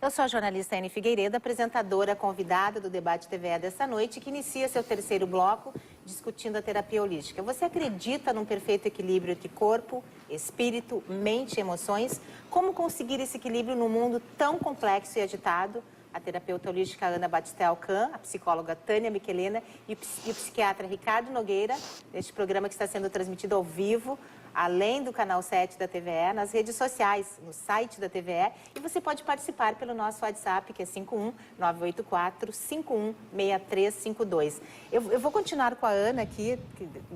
Eu sou a jornalista Anne Figueiredo, apresentadora convidada do Debate TVE dessa noite, que inicia seu terceiro bloco discutindo a terapia holística. Você acredita num perfeito equilíbrio entre corpo, espírito, mente e emoções? Como conseguir esse equilíbrio num mundo tão complexo e agitado? A terapeuta holística Ana Batistel Kahn, a psicóloga Tânia Michelena e o psiquiatra Ricardo Nogueira, neste programa que está sendo transmitido ao vivo, além do canal 7 da TVE, nas redes sociais, no site da TVE, e você pode participar pelo nosso WhatsApp, que é 51984-516352. Eu vou continuar com a Ana aqui,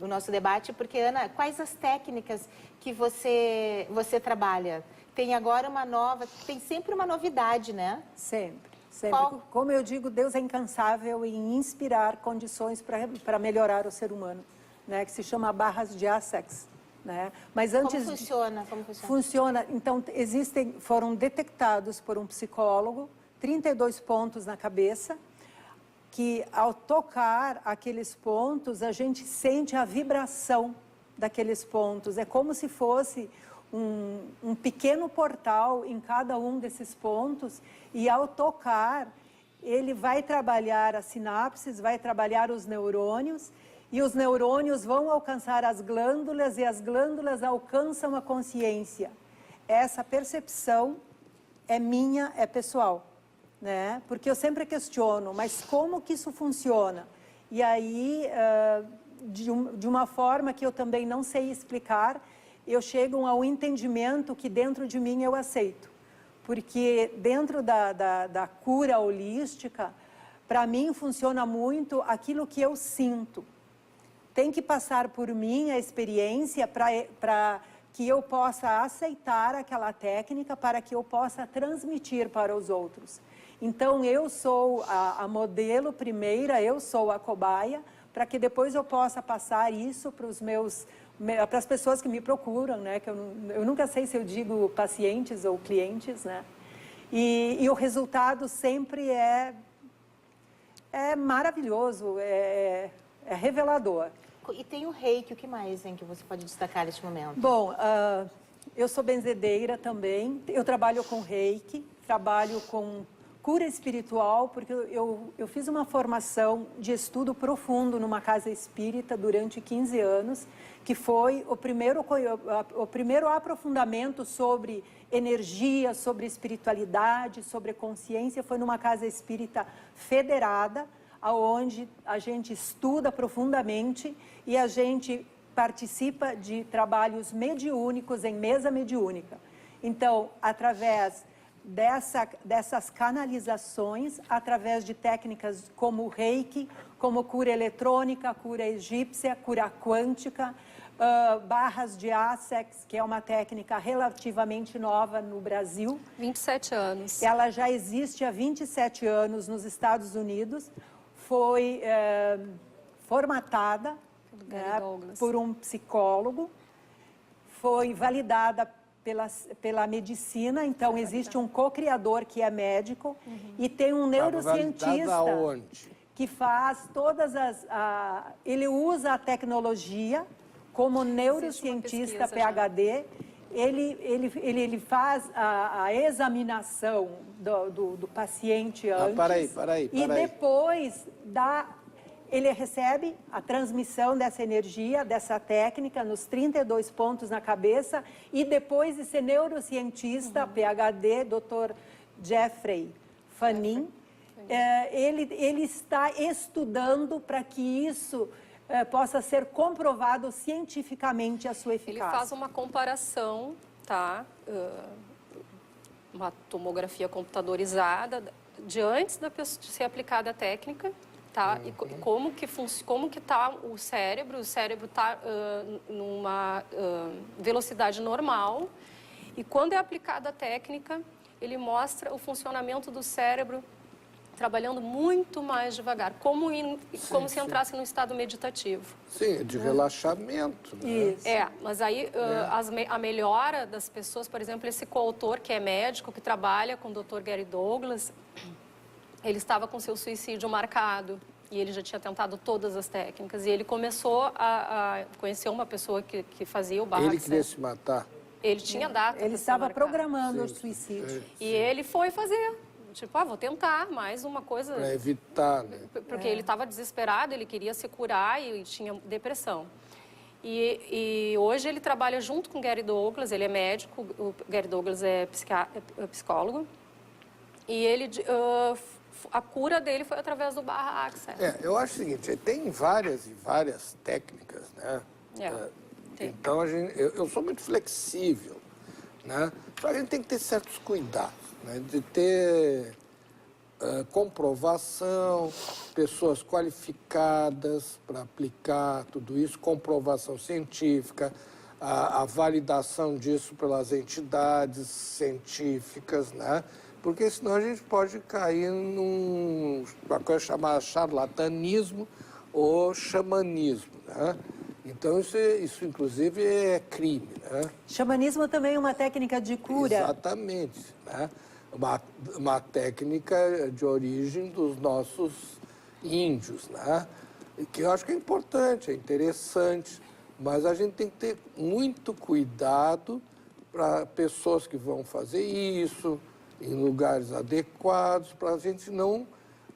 o nosso debate, porque, Ana, quais as técnicas que você trabalha? Tem agora uma nova, tem sempre uma novidade, né? Sempre. Qual? Como eu digo, Deus é incansável em inspirar condições para melhorar o ser humano, né? Que se chama barras de Essex. Né? Mas antes Como funciona? Funciona. Então, foram detectados por um psicólogo 32 pontos na cabeça, que ao tocar aqueles pontos, a gente sente a vibração daqueles pontos. É como se fosse um pequeno portal em cada um desses pontos, e ao tocar, ele vai trabalhar as sinapses, vai trabalhar os neurônios, e os neurônios vão alcançar as glândulas, e as glândulas alcançam a consciência. Essa percepção é minha, é pessoal, né? Porque eu sempre questiono, mas como que isso funciona? E aí, de uma forma que eu também não sei explicar, eu chego ao entendimento que dentro de mim eu aceito. Porque dentro da cura holística, para mim funciona muito aquilo que eu sinto. Tem que passar por mim a experiência para que eu possa aceitar aquela técnica, para que eu possa transmitir para os outros. Então, eu sou a modelo primeira, eu sou a cobaia, para que depois eu possa passar isso para as pessoas que me procuram, né? Que eu nunca sei se eu digo pacientes ou clientes, né? E o resultado sempre é maravilhoso, é revelador. E tem o reiki, o que mais, hein, que você pode destacar neste momento? Bom, eu sou benzedeira também, eu trabalho com reiki, trabalho com cura espiritual, porque eu fiz uma formação de estudo profundo numa casa espírita durante 15 anos, que foi o primeiro aprofundamento sobre energia, sobre espiritualidade, sobre consciência, foi numa casa espírita federada, onde a gente estuda profundamente e a gente participa de trabalhos mediúnicos em mesa mediúnica. Então, através dessas canalizações, através de técnicas como o reiki, como cura eletrônica, cura egípcia, cura quântica, barras de Essex, que é uma técnica relativamente nova no Brasil. 27 anos. Ela já existe há 27 anos nos Estados Unidos. Foi formatada por um psicólogo, foi validada pela medicina, então existe um co-criador que é médico, e tem um neurocientista que faz todas ele usa a tecnologia como neurocientista PhD, ele faz a examinação do paciente antes. Para aí. E depois ele recebe a transmissão dessa energia, dessa técnica, nos 32 pontos na cabeça, e depois de ser neurocientista, PhD, Dr. Jeffrey Fanin, ele está estudando para que isso possa ser comprovado cientificamente a sua eficácia. Ele faz uma comparação, tá? Uma tomografia computadorizada de antes de ser aplicada a técnica, tá? E como que está o cérebro está numa velocidade normal, e quando é aplicada a técnica, ele mostra o funcionamento do cérebro trabalhando muito mais devagar, como se entrasse num estado meditativo. Sim, de relaxamento. Né? Isso. Mas aí a melhora das pessoas, por exemplo, esse coautor que é médico, que trabalha com o Dr. Gary Douglas, ele estava com seu suicídio marcado. E ele já tinha tentado todas as técnicas. E ele começou a conhecer uma pessoa que fazia o barra Ele de queria cera. se matar. Ele tinha data. Ele pra ser estava marcado. programando o suicídio. E ele foi fazer. Tipo, vou tentar mais uma coisa. Para evitar, né? Porque ele estava desesperado, ele queria se curar e tinha depressão. E hoje ele trabalha junto com o Gary Douglas, ele é médico, o Gary Douglas é psicólogo. E ele, a cura dele foi através do barra axel. Eu acho o seguinte, tem várias e várias técnicas, né? Tem. Então, eu sou muito flexível, né? Só que a gente tem que ter certos cuidados, né? De ter comprovação, pessoas qualificadas para aplicar tudo isso, comprovação científica, a validação disso pelas entidades científicas, né? Porque senão a gente pode cair numa coisa chamada charlatanismo ou xamanismo, né? Então, isso inclusive é crime, né? Xamanismo também é uma técnica de cura. Exatamente, né? Uma técnica de origem dos nossos índios, né? Que eu acho que é importante, é interessante, mas a gente tem que ter muito cuidado para pessoas que vão fazer isso em lugares adequados, para a gente não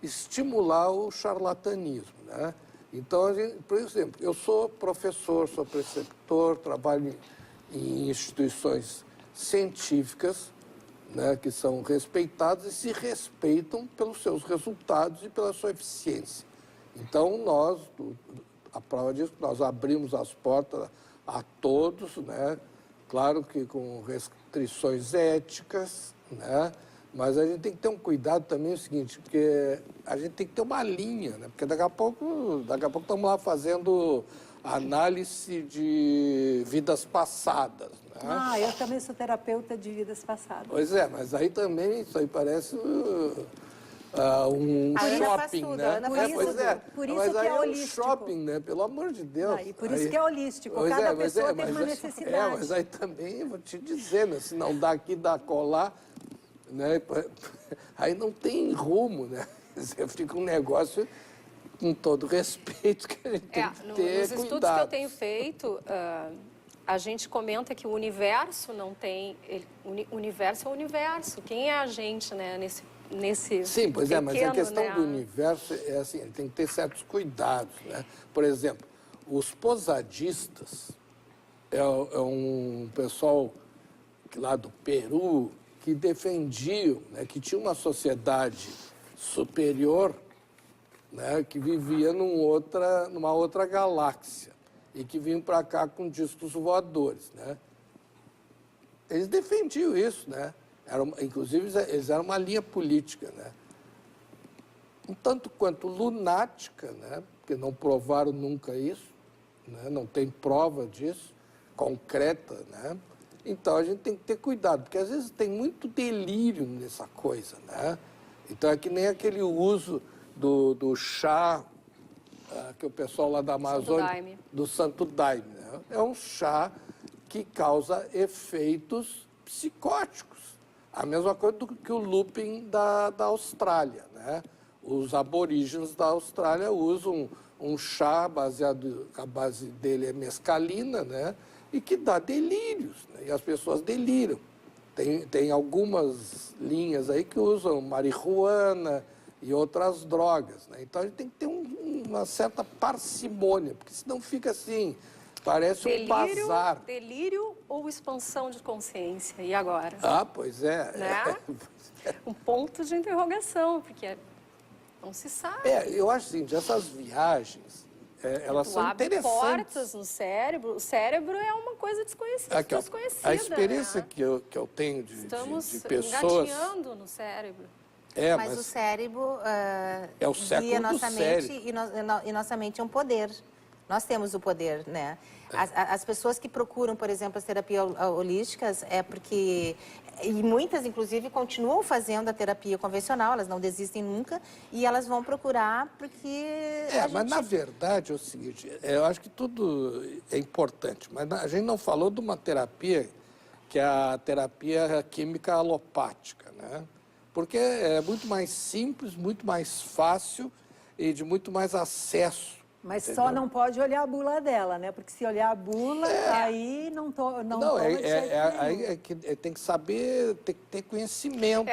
estimular o charlatanismo, né? Então, por exemplo, eu sou professor, sou preceptor, trabalho em instituições científicas, né, que são respeitadas e se respeitam pelos seus resultados e pela sua eficiência. Então, a prova disso, nós abrimos as portas a todos, né, claro que com restrições éticas, né, mas a gente tem que ter um cuidado também, é o seguinte, porque a gente tem que ter uma linha, né, porque daqui a pouco estamos lá fazendo análise de vidas passadas. Né? Eu também sou terapeuta de vidas passadas. Pois é, mas aí também isso aí parece um shopping, né? Por isso mas que aí é holístico. Um shopping, né? Pelo amor de Deus. E por isso que é holístico. Cada pessoa tem uma necessidade. Mas aí também, vou te dizer, né? Se não dá aqui, dá colar, né? Aí não tem rumo, né? Fica um negócio com todo respeito que a gente tem que ter nos estudos que eu tenho feito, a gente comenta que o universo não tem... O universo é o universo. Quem é a gente, né? Nesse Sim, pois pequeno, mas a questão né? do universo é assim, tem que ter certos cuidados, né? Por exemplo, os posadistas é um pessoal lá do Peru que defendiam, né, que tinha uma sociedade superior, né, que vivia numa outra galáxia e que vinham para cá com discos voadores, né? Eles defendiam isso, né? Inclusive, eles eram uma linha política, né? Um tanto quanto lunática, né? Porque não provaram nunca isso, né? Não tem prova disso, concreta, né? Então, a gente tem que ter cuidado, porque às vezes tem muito delírio nessa coisa, né? Então, é que nem aquele uso do chá que o pessoal lá da Amazônia, do Santo Daime, né? É um chá que causa efeitos psicóticos. A mesma coisa que o looping da Austrália, né? Os aborígenes da Austrália usam um chá a base dele é mescalina, né? E que dá delírios, né? E as pessoas deliram. Tem algumas linhas aí que usam marihuana e outras drogas, né? Então a gente tem que ter uma certa parcimônia, porque senão fica assim, parece um bazar. Delírio ou expansão de consciência? E agora? Pois é. Né? Um ponto de interrogação, porque não se sabe. Eu acho assim, essas viagens, elas são interessantes. Portas no cérebro. O cérebro é uma coisa desconhecida. A experiência, né? que eu tenho de pessoas... engatinhando no cérebro. Mas o cérebro é o século guia do nossa cérebro. mente e nossa mente é um poder. Nós temos o poder, né? As pessoas que procuram, por exemplo, as terapias holísticas é porque... E muitas, inclusive, continuam fazendo a terapia convencional, elas não desistem nunca, e elas vão procurar porque... Mas na verdade é o seguinte, eu acho que tudo é importante, mas a gente não falou de uma terapia que é a terapia química alopática, né? Porque é muito mais simples, muito mais fácil e de muito mais acesso. Mas entendeu? só não pode olhar a bula dela, né? Porque se olhar a bula, aí não toma de jeito nenhum. Tem que saber, tem que ter conhecimento.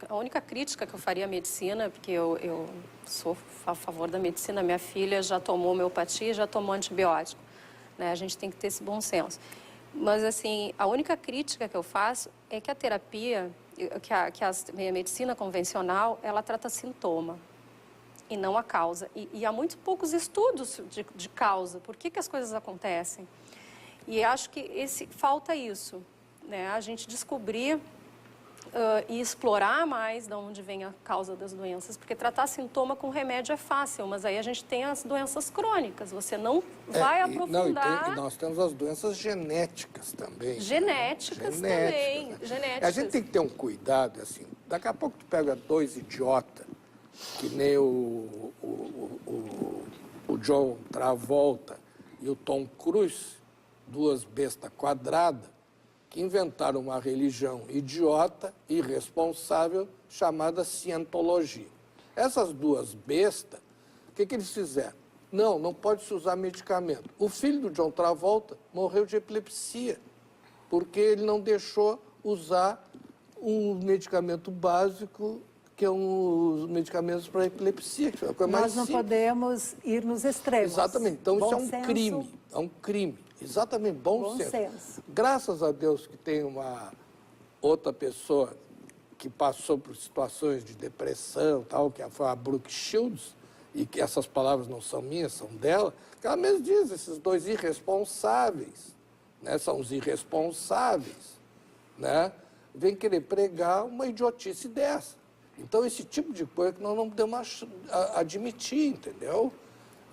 A única crítica que eu faria à medicina, porque eu sou a favor da medicina, minha filha já tomou homeopatia, já tomou antibiótico, né? A gente tem que ter esse bom senso. Mas, assim, a única crítica que eu faço é que a terapia, que a medicina convencional, ela trata sintoma e não a causa. E há muito poucos estudos de causa. Por que as coisas acontecem? E acho que falta isso, né? A gente descobrir e explorar mais de onde vem a causa das doenças. Porque tratar sintoma com remédio é fácil, mas aí a gente tem as doenças crônicas. Você não vai aprofundar... Nós temos as doenças genéticas também. Genéticas também. A gente tem que ter um cuidado, assim. Daqui a pouco tu pega dois idiotas, que nem o John Travolta e o Tom Cruise, duas bestas quadradas, que inventaram uma religião idiota, irresponsável, chamada cientologia. Essas duas bestas, o que eles fizeram? Não pode se usar medicamento. O filho do John Travolta morreu de epilepsia, porque ele não deixou usar um medicamento básico, que é os medicamentos para epilepsia, que é a coisa mais Nós não simples. podemos ir nos extremos. Exatamente. Então, isso é um senso. crime. É um crime. Exatamente, bom senso. Graças a Deus que tem uma outra pessoa que passou por situações de depressão, tal, que foi a Brooke Shields, e que essas palavras não são minhas, são dela, que ela mesmo diz, esses dois irresponsáveis, né, são os irresponsáveis, né, vem querer pregar uma idiotice dessa. Então, esse tipo de coisa que nós não podemos admitir, entendeu?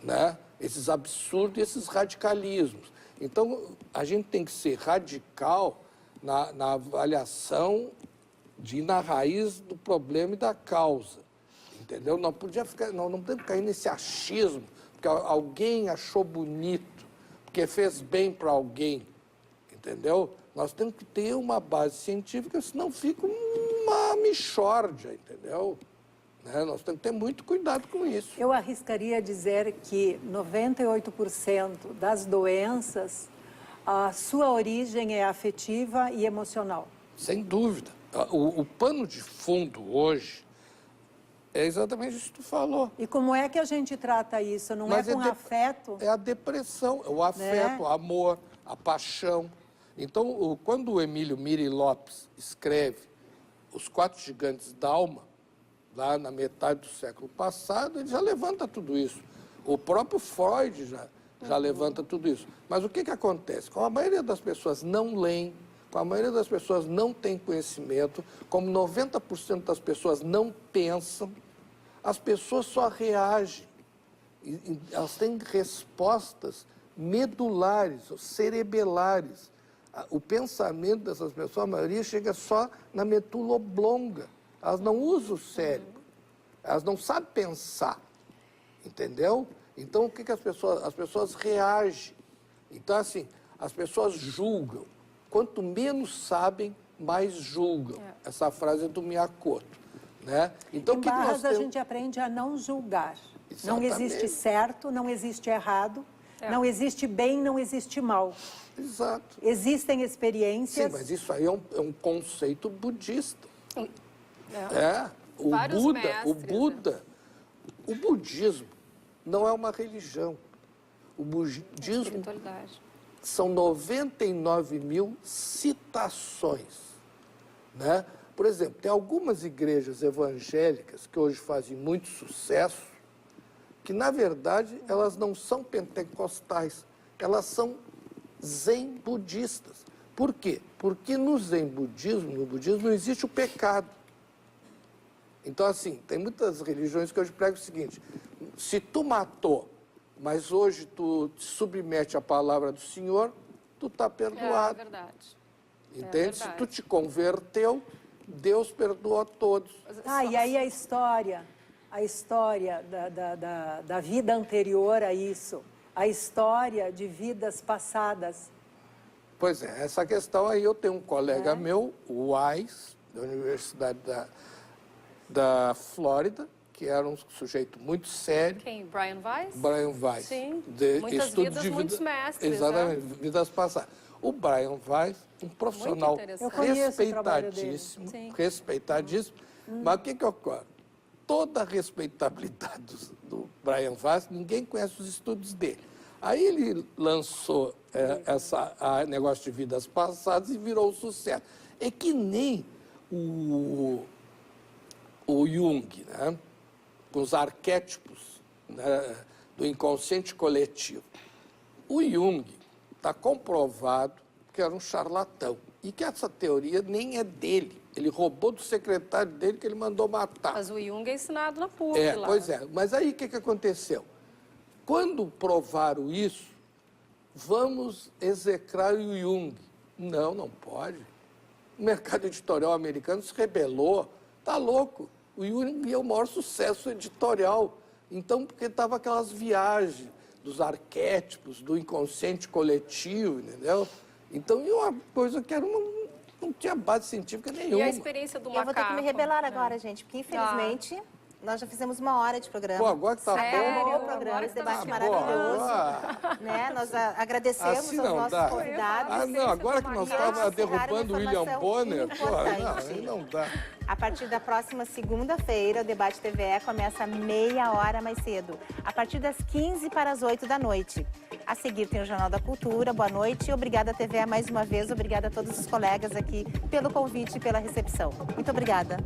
Né? Esses absurdos, esses radicalismos. Então, a gente tem que ser radical na avaliação de ir na raiz do problema e da causa, entendeu? Não podemos cair nesse achismo, porque alguém achou bonito, porque fez bem para alguém, entendeu? Nós temos que ter uma base científica, senão fica uma mixórdia, entendeu? Né? Nós temos que ter muito cuidado com isso. Eu arriscaria dizer que 98% das doenças, a sua origem é afetiva e emocional. Sem dúvida. O pano de fundo hoje é exatamente isso que tu falou. E como é que a gente trata isso? Não é com afeto? É a depressão, é o afeto, o amor, a paixão. Então, quando o Emílio Miri Lopes escreve Os Quatro Gigantes da Alma, lá na metade do século passado, ele já levanta tudo isso. O próprio Freud já levanta tudo isso. Mas o que acontece? Como a maioria das pessoas não leem, como a maioria das pessoas não tem conhecimento, como 90% das pessoas não pensam, as pessoas só reagem. Elas têm respostas medulares, cerebelares. O pensamento dessas pessoas, a maioria, chega só na medula oblonga. Elas não usam o cérebro. Elas não sabem pensar. Entendeu? Então, o que as pessoas reagem. Então, assim, as pessoas julgam. Quanto menos sabem, mais julgam. Essa frase é do Miyakoto. Né? Então, em Barras, a gente aprende a não julgar. Exatamente. Não existe certo, não existe errado, não existe bem, não existe mal. Exato. Existem experiências... Sim, mas isso aí é um conceito budista. O budismo não é uma religião. O budismo são 99 mil citações. Né? Por exemplo, tem algumas igrejas evangélicas que hoje fazem muito sucesso, que, na verdade, elas não são pentecostais, elas são zen budistas. Por quê? Porque no zen budismo, não existe o pecado. Então, assim, tem muitas religiões que hoje pregam o seguinte: se tu matou, mas hoje tu te submete à palavra do Senhor, tu está perdoado. É verdade. Entende? Se tu te converteu, Deus perdoou a todos. E aí a história da vida anterior a isso, a história de vidas passadas. Pois é, essa questão aí eu tenho um colega meu, o Wise, da Universidade da Flórida, que era um sujeito muito sério. Quem? Brian Weiss? Brian Weiss. Sim, de muitas estudo vidas, de vida, muitos mestres. exatamente, vidas passadas. O Brian Weiss, um profissional interessante. Eu conheço o trabalho dele. respeitadíssimo, Sim. respeitadíssimo. Mas o que ocorre? Toda a respeitabilidade do Brian Weiss, ninguém conhece os estudos dele. Aí ele lançou esse negócio de vidas passadas e virou um sucesso. É que nem o Jung, né? Com os arquétipos, né, do inconsciente coletivo. O Jung está comprovado que era um charlatão e que essa teoria nem é dele. Ele roubou do secretário dele que ele mandou matar. Mas o Jung é ensinado na PUC lá. Pois é. Mas aí o que aconteceu? Quando provaram isso, vamos execrar o Jung. Não pode. O mercado editorial americano se rebelou. Está louco. O Jung é o maior sucesso editorial. Então, porque estava aquelas viagens dos arquétipos, do inconsciente coletivo, entendeu? Então, é uma coisa que era não tinha base científica nenhuma. E a experiência do Eu macaco? vou ter que me rebelar agora, gente, porque infelizmente nós já fizemos 1 hora de programa. Pô, agora que tá Sério? Bom Agora programa, que esse tá debate bom. maravilhoso. Né? Nós agradecemos Assim aos não nossos dá. convidados. Não, agora que nós estávamos derrubando o William Bonner, importante. não dá. A partir da próxima segunda-feira, o Debate TVE começa meia hora mais cedo, a partir das 15 para as 8 da noite. A seguir tem o Jornal da Cultura. Boa noite. Obrigada, TVE, mais uma vez. Obrigada a todos os colegas aqui pelo convite e pela recepção. Muito obrigada.